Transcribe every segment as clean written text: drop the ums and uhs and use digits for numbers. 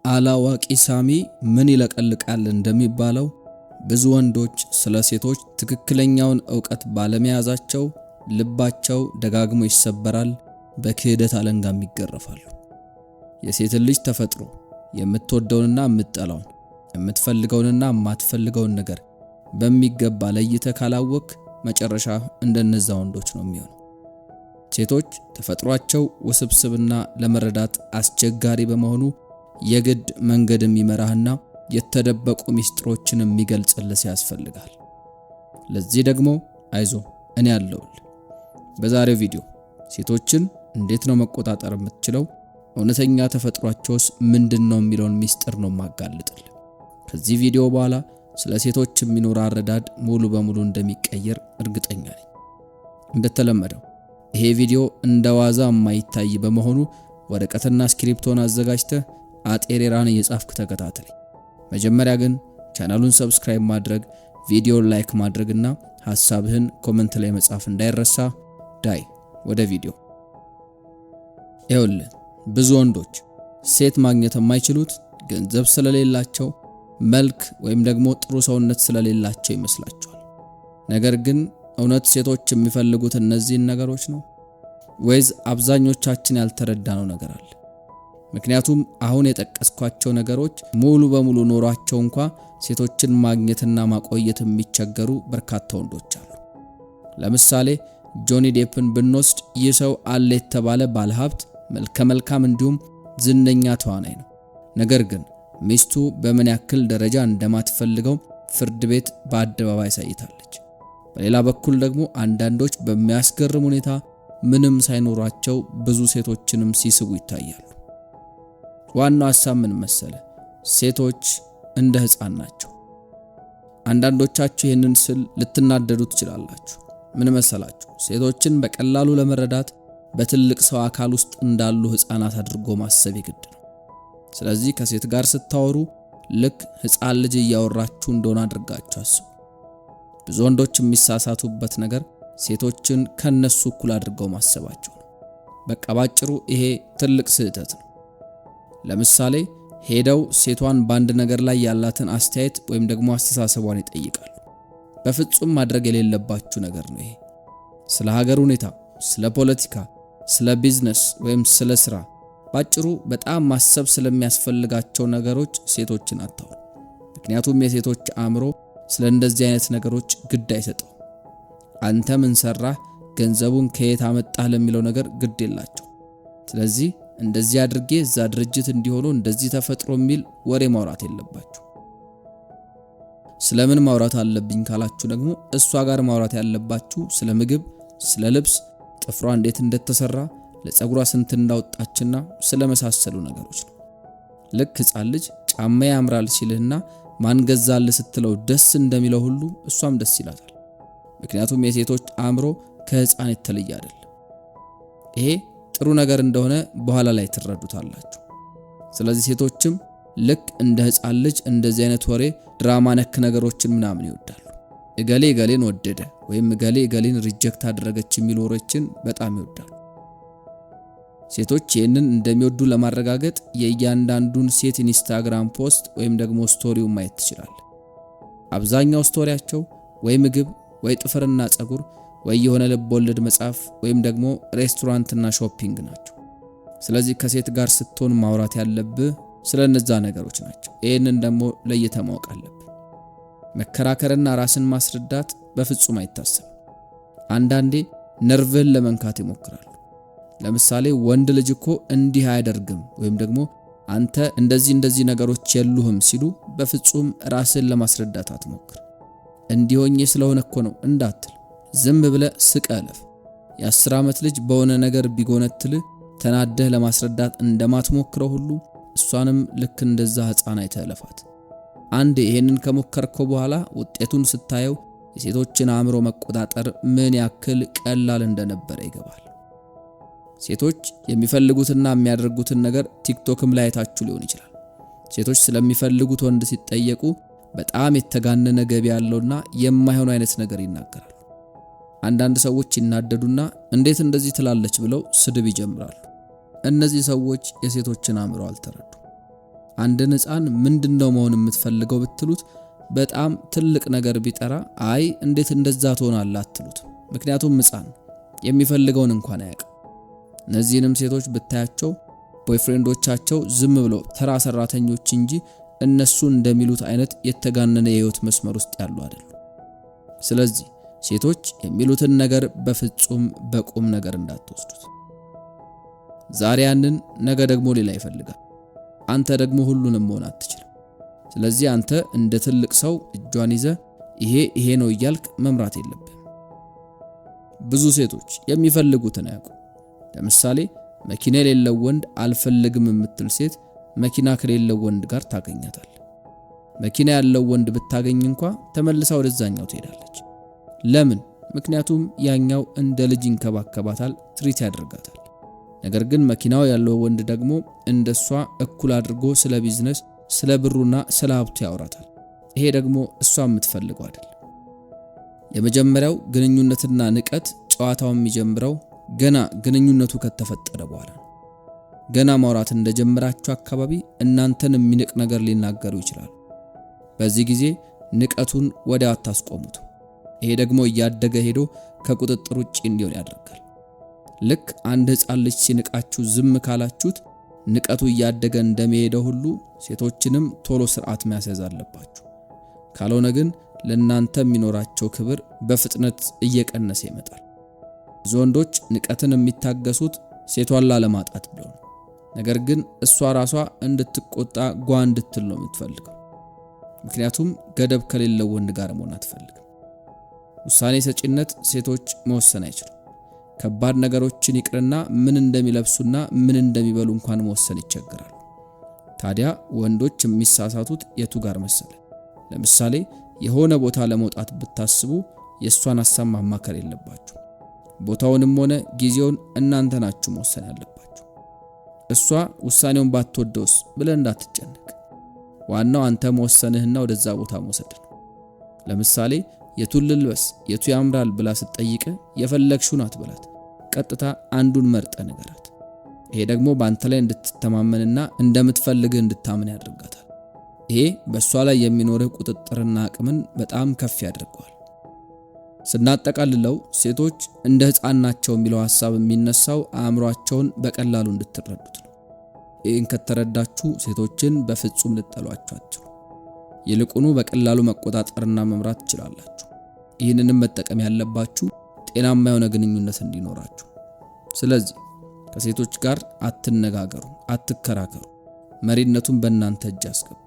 አላዋቂ ሳሚ ምን ይለቀልቃል እንደሚባለው ብዙ ወንዶች ስለ ሴቶች ትክክለኛውን ዕውቀት ባለመያዛቸው ልባቸው ደጋግሞ ይሰበራል፣ በክህደት አለንጋም ይገረፋሉ። የሴት ልጅ ተፈጥሮ የምትወደውንና የምትጠላውን የምትፈልገውንና የማትፈልገውን ነገር በሚገባ ለይተህ ካላወቅ መጨረሻ እንደነዛ ወንዶች ነው የሚሆነው። ሴቶች ተፈጥሯቸው ውስብስብና ለመረዳት አስቸጋሪ በመሆኑ የግድ መንገድ የሚመራህና የተደበቁ ሚስጥሮችን የሚገልጽልህ ያስፈልጋል። ለዚህ ደግሞ አይዞ እኔ አለሁልህ። በዛሬው ቪዲዮ ሴቶችን እንዴት ነው መቆጣጠር የምትችለው፣ እውነተኛ ተፈጥሯቸውስ ምንድነው የሚለውን ሚስጥር ነው ማጋለጥልህ። ከዚህ ቪዲዮ በኋላ ስለ ሴቶች የሚኖር አረዳድ ሙሉ በሙሉ እንደሚቀየር እርግጠኛ ነኝ። እንደተለመደው ይሄ ቪዲዮ እንደዋዛ የማይታይ በመሆኑ ወረቀትና ስክሪፕቶን አዘጋጅተህ አጤሬራን እየጻፍክ ተከታተል። መጀመሪያ ግን ቻናሉን ሰብስክራይብ ማድረግ፣ ቪዲዮን ላይክ ማድረግና ሐሳብህን ኮሜንት ላይ መጻፍ እንዳይረሳ። ዳይ ወደ ቪዲዮ። ይኸውልህ ብዙ ወንዶች ሴት ማግኘት የማይችሉት ገንዘብ ስለሌላቸው፣ መልክ ወይም ደግሞ ጥሩ ሰውነት ስለሌላቸው ይመስላቸዋል። ነገር ግን እውነት ሴቶች የሚፈልጉት እነዚህን ነገሮች ነው ወይስ አብዛኞቻችን ያልተረዳነው ነገር አለ? ምክንያቱም አሁን የጠቀስኳቸው ነገሮች ሙሉ በሙሉ ኖሯቸው እንኳን ሴቶችን ማግኘትና ማቆየት የሚቸገሩ በርካታ ወንዶች አሉ። ለምሳሌ ጆኒ ዴፕን ብንወስድ ይህ ሰው አለ የተባለ ባለሀብት፣ መልከ መልካም እንዲሁም ዝነኛ ተዋናይ ነው። ነገር ግን ሚስቱ በምን ያክል ደረጃ እንደማትፈልገው ፍርድ ቤት በአደባባይ አሳይታለች። በሌላ በኩል ደግሞ አንዳንዶች በሚያስገርም ሁኔታ ምንም ሳይኖራቸው ብዙ ሴቶችንም ሲስቡ ይታያሉ። ዋናው ሐሳብ ምን መሰለ? ሴቶች እንደ ሕፃን ናቸው። አንዳንዶቻችሁ ይህንን ስል ልትናደዱ ትችላላችሁ። ምን መሰላችሁ? ሴቶችን በቀላሉ ለመረዳት በትልቅ ሰው አካል ውስጥ እንዳሉ ሕፃናት አድርጎ ማሰብ ይግድ ነው። ስለዚህ ከሴት ጋር ስታወሩ ልክ ሕፃን ልጅ እያወራችሁ እንደሆነ አድርጋችሁ አስቡ። ብዙ ወንዶች የሚሳሳቱበት ነገር ሴቶችን ከነሱ እኩል አድርገው ማሰባቸው ነው። በቃ ባጭሩ ይሄ ትልቅ ስህተት ነው። ለምሳሌ ሄደው ሴቷን በአንድ ነገር ላይ ያላትን አስተያየት ወይም ደግሞ አስተሳሰቧን ይጠይቃሉ። በፍጹም ማድረግ የሌለባችሁ ነገር ነው ይሄ። ስለ ሀገር ሁኔታ፣ ስለ ፖለቲካ፣ ስለ ቢዝነስ ወይም ስለ ስራ፣ ባጭሩ በጣም ማሰብ ስለሚያስፈልጋቸው ነገሮች ሴቶችን አታውሩ። ምክንያቱም የሴቶች አእምሮ ስለ እንደዚህ አይነት ነገሮች ግድ አይሰጠው። አንተ ምን ሰራህ፣ ገንዘቡን ከየት አመጣህ ለሚለው ነገር ግድ የላቸው። ስለዚህ እንደዚህ አድርጌ እዛ ድርጅት እንዲሆኑ እንደዚህ ተፈጥሮ የሚል ወሬ ማውራት የለባችሁ። ስለምን ማውራት አለብኝ ካላችሁ ደግሞ እሷ ጋር ማውራት ያለባችሁ ስለ ምግብ፣ ስለ ልብስ፣ ጥፍሯ እንዴት እንደተሰራ፣ ለፀጉሯ ስንት እንዳወጣችና ስለመሳሰሉ ነገሮች ነው። ልክ ሕፃን ልጅ ጫማ ያምራል ሲልህና ማን ገዛልህ ስትለው ደስ እንደሚለው ሁሉ እሷም ደስ ይላታል። ምክንያቱም የሴቶች አእምሮ ከሕፃን የተለየ አይደለም። ይሄ ጥሩ ነገር እንደሆነ በኋላ ላይ ትረዱታላችሁ። ስለዚህ ሴቶችም ልክ እንደ ሕፃን ልጅ እንደዚህ አይነት ወሬ፣ ድራማ ነክ ነገሮችን ምናምን ይወዳሉ። እገሌ እገሌን ወደደ ወይም እገሌ እገሌን ሪጀክት አደረገች የሚሉ ወሬዎችን በጣም ይወዳሉ። ሴቶች ይህንን እንደሚወዱ ለማረጋገጥ የእያንዳንዱን ሴት ኢንስታግራም ፖስት ወይም ደግሞ ስቶሪው ማየት ትችላለህ። አብዛኛው ስቶሪያቸው ወይ ምግብ ወይ ጥፍርና ፀጉር ወይ የሆነ ልብ ወለድ መጽሐፍ ወይም ደግሞ ሬስቶራንትና ሾፒንግ ናቸው። ስለዚህ ከሴት ጋር ስትሆን ማውራት ያለብህ ስለነዛ ነገሮች ናቸው። ይህንን ደግሞ ለይተህ ማወቅ አለብህ። መከራከርና ራስን ማስረዳት በፍጹም አይታሰብም። አንዳንዴ ነርቭህን ለመንካት ይሞክራሉ። ለምሳሌ ወንድ ልጅ እኮ እንዲህ አያደርግም ወይም ደግሞ አንተ እንደዚህ ነገሮች የሉህም ሲሉ በፍጹም ራስን ለማስረዳት አትሞክር። እንዲሆኜ ስለሆነ እኮ ነው እንዳትል፣ ዝም ብለህ ስቀለፍ። የ10 ዓመት ልጅ በሆነ ነገር ቢጎነትልህ ተናደህ ለማስረዳት እንደማትሞክረው ሁሉ እሷንም ልክ እንደዛ ሕፃን አይተለፋት። አንዴ ይሄንን ከሞከርከው በኋላ ውጤቱን ስታየው የሴቶችን አእምሮ መቆጣጠር ምን ያክል ቀላል እንደነበረ ይገባል። ሴቶች የሚፈልጉትና የሚያደርጉትን ነገር ቲክቶክም ላይ አይታችሁ ሊሆን ይችላል። ሴቶች ስለሚፈልጉት ወንድ ሲጠየቁ በጣም የተጋነነ ገቢ ያለውና የማይሆን አይነት ነገር ይናገራሉ። አንዳንድ ሰዎች ይናደዱና እንዴት እንደዚህ ትላለች ብለው ስድብ ይጀምራሉ። እነዚህ ሰዎች የሴቶችን አእምሮ አልተረዱ። አንድን ሕፃን ምንድነው መሆን የምትፈልገው ብትሉት በጣም ትልቅ ነገር ቢጠራ አይ እንዴት እንደዛ ትሆናለህ አትሉት። ምክንያቱም ሕፃን የሚፈልገውን እንኳን አያውቅም። እነዚህንም ሴቶች ብታያቸው ቦይፍሬንዶቻቸው ዝም ብለው ተራ ሰራተኞች እንጂ እነሱ እንደሚሉት አይነት የተጋነነ የህይወት መስመር ውስጥ ያሉ አይደሉም። ስለዚህ ሴቶች የሚሉትን ነገር በፍጹም በቁም ነገር እንዳትወስዱት። ዛሬ ያንን ነገ ደግሞ ሌላ ይፈልጋል። አንተ ደግሞ ሁሉንም መሆን አትችልም። ስለዚህ አንተ እንደ ትልቅ ሰው እጇን ይዘህ ይሄ ነው እያልክ መምራት የለብህም። ብዙ ሴቶች የሚፈልጉትን አያውቁ። ለምሳሌ መኪና የሌለው ወንድ አልፈልግም የምትል ሴት መኪና ከሌለው ወንድ ጋር ታገኛታል። መኪና ያለው ወንድ ብታገኝ እንኳን ተመልሳ ወደዛኛው ትሄዳለች። ለምን? ምክንያቱም ያኛው እንደ ልጅ ይንከባከባታል፣ ትሪት ያደርጋታል። ነገር ግን መኪናው ያለው ወንድ ደግሞ እንደሷ እኩል አድርጎ ስለ ቢዝነስ፣ ስለ ብሩና ስለ ሀብቱ ያወራታል። ይሄ ደግሞ እሷ የምትፈልገው አይደል። የመጀመሪያው ግንኙነትና ንቀት ጨዋታው የሚጀምረው ገና ግንኙነቱ ከተፈጠረ በኋላ ነው። ገና ማውራት እንደጀመራችሁ አካባቢ እናንተን የሚንቅ ነገር ሊናገሩ ይችላሉ። በዚህ ጊዜ ንቀቱን ወዲያው አታስቆሙት። ይሄ ደግሞ እያደገ ሄዶ ከቁጥጥር ውጪ እንዲሆን ያደርጋል። ልክ አንድ ሕፃን ልጅ ሲንቃችሁ ዝም ካላችሁት ንቀቱ እያደገ እንደሚሄደው ሁሉ ሴቶችንም ቶሎ ስርዓት ማስያዝ አለባችሁ። ካልሆነ ግን ለእናንተ የሚኖራቸው ክብር በፍጥነት እየቀነሰ ይመጣል። ብዙ ወንዶች ንቀትን የሚታገሱት ሴቷን ላለማጣት ብለው ነው። ነገር ግን እሷ ራሷ እንድትቆጣ ጓ እንድትል ነው የምትፈልገው። ምክንያቱም ገደብ ከሌለው ወንድ ጋር መሆን አትፈልግም። ውሳኔ ሰጪነት ሴቶች መወሰን አይችሉም። ከባድ ነገሮችን ይቅርና ምን እንደሚለብሱና ምን እንደሚበሉ እንኳን መወሰን ይቸገራሉ። ታዲያ ወንዶች የሚሳሳቱት የቱ ጋር መሰለ? ለምሳሌ የሆነ ቦታ ለመውጣት ብታስቡ የእሷን ሐሳብ ማማከር የለባችሁ። ቦታውንም ሆነ ጊዜውን እናንተ ናችሁ መወሰን ያለባችሁ። እሷ ውሳኔውን ባትወደውስ ብለህ እንዳትጨነቅ። ዋናው አንተ መወሰንህና ወደዛ ቦታ መውሰድ ነው። ለምሳሌ የቱን ልልበስ የቱ ያምራል ብላ ስትጠይቅ የፈለግሽውን አትበላት። ቀጥታ አንዱን መርጠ ንገራት። ይሄ ደግሞ በአንተ ላይ እንድትተማመንና እንደምትፈልግህ እንድታምን ያደርጋታል። ይሄ በእሷ ላይ የሚኖርህ ቁጥጥርና አቅምን በጣም ከፍ ያደርገዋል። ስናጠቃልለው ሴቶች እንደ ሕፃን ናቸው የሚለው ሐሳብ የሚነሳው አእምሯቸውን በቀላሉ እንድትረዱት ነው። ይህን ከተረዳችሁ ሴቶችን በፍጹም ልጠሏቸው አትችሉ። ይልቁኑ በቀላሉ መቆጣጠርና መምራት ትችላላችሁ። ይህንንም መጠቀም ያለባችሁ ጤናማ የሆነ ግንኙነት እንዲኖራችሁ። ስለዚህ ከሴቶች ጋር አትነጋገሩ፣ አትከራከሩ። መሪነቱን በእናንተ እጅ አስገቡ።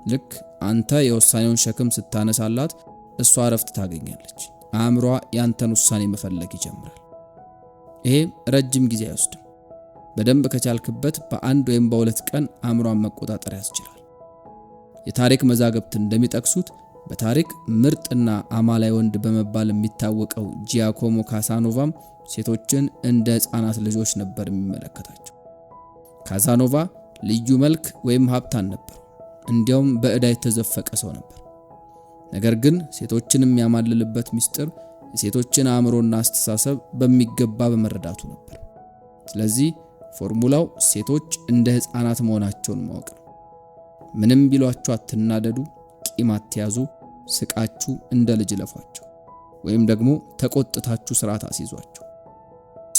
ልክ አንተ የውሳኔውን ሸክም ስታነሳላት እሷ እረፍት ታገኛለች። አእምሯ ያንተን ውሳኔ መፈለግ ይጀምራል። ይሄ ረጅም ጊዜ አይወስድም። በደንብ ከቻልክበት በአንድ ወይም በሁለት ቀን አእምሯን መቆጣጠር ያስችላል። የታሪክ መዛግብት እንደሚጠቅሱት በታሪክ ምርጥና አማላይ ወንድ በመባል የሚታወቀው ጂያኮሞ ካሳኖቫም ሴቶችን እንደ ሕፃናት ልጆች ነበር የሚመለከታቸው። ካሳኖቫ ልዩ መልክ ወይም ሀብት አልነበረው። እንዲያውም በዕዳ የተዘፈቀ ሰው ነበር። ነገር ግን ሴቶችን የሚያማልልበት ምስጢር የሴቶችን አእምሮና አስተሳሰብ በሚገባ በመረዳቱ ነበር። ስለዚህ ፎርሙላው ሴቶች እንደ ሕፃናት መሆናቸውን ማወቅ ነው። ምንም ቢሏችሁ አትናደዱ፣ ቂም አትያዙ፣ ስቃችሁ እንደ ልጅ ለፏቸው፣ ወይም ደግሞ ተቆጥታችሁ ስርዓት አስይዟቸው።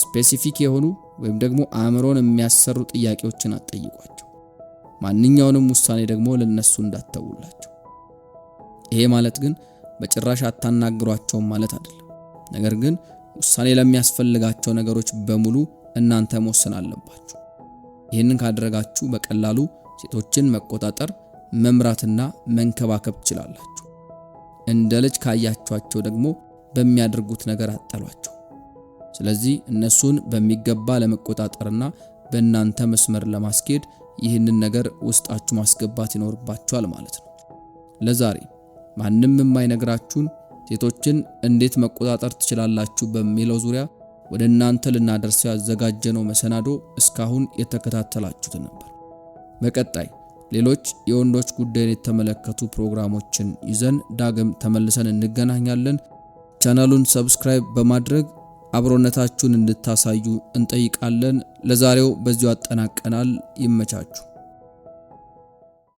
ስፔሲፊክ የሆኑ ወይም ደግሞ አእምሮን የሚያሰሩ ጥያቄዎችን አትጠይቋቸው። ማንኛውንም ውሳኔ ደግሞ ለነሱ እንዳትተውላቸው። ይሄ ማለት ግን በጭራሽ አታናግሯቸውም ማለት አይደለም። ነገር ግን ውሳኔ ለሚያስፈልጋቸው ነገሮች በሙሉ እናንተ መወሰን አለባችሁ። ይህንን ካደረጋችሁ በቀላሉ ሴቶችን መቆጣጠር፣ መምራትና መንከባከብ ትችላላችሁ። እንደ ልጅ ካያችኋቸው ደግሞ በሚያደርጉት ነገር አጠሏቸው። ስለዚህ እነሱን በሚገባ ለመቆጣጠርና በእናንተ መስመር ለማስኬድ ይህንን ነገር ውስጣችሁ ማስገባት ይኖርባችኋል ማለት ነው። ለዛሬ ማንም የማይነግራችሁን ሴቶችን እንዴት መቆጣጠር ትችላላችሁ በሚለው ዙሪያ ወደ እናንተ ልናደርሰው ያዘጋጀነው መሰናዶ እስካሁን የተከታተላችሁት ነበር። በቀጣይ ሌሎች የወንዶች ጉዳይን የተመለከቱ ፕሮግራሞችን ይዘን ዳግም ተመልሰን እንገናኛለን። ቻናሉን ሰብስክራይብ በማድረግ አብሮነታችሁን እንድታሳዩ እንጠይቃለን። ለዛሬው በዚሁ አጠናቀናል። ይመቻችሁ።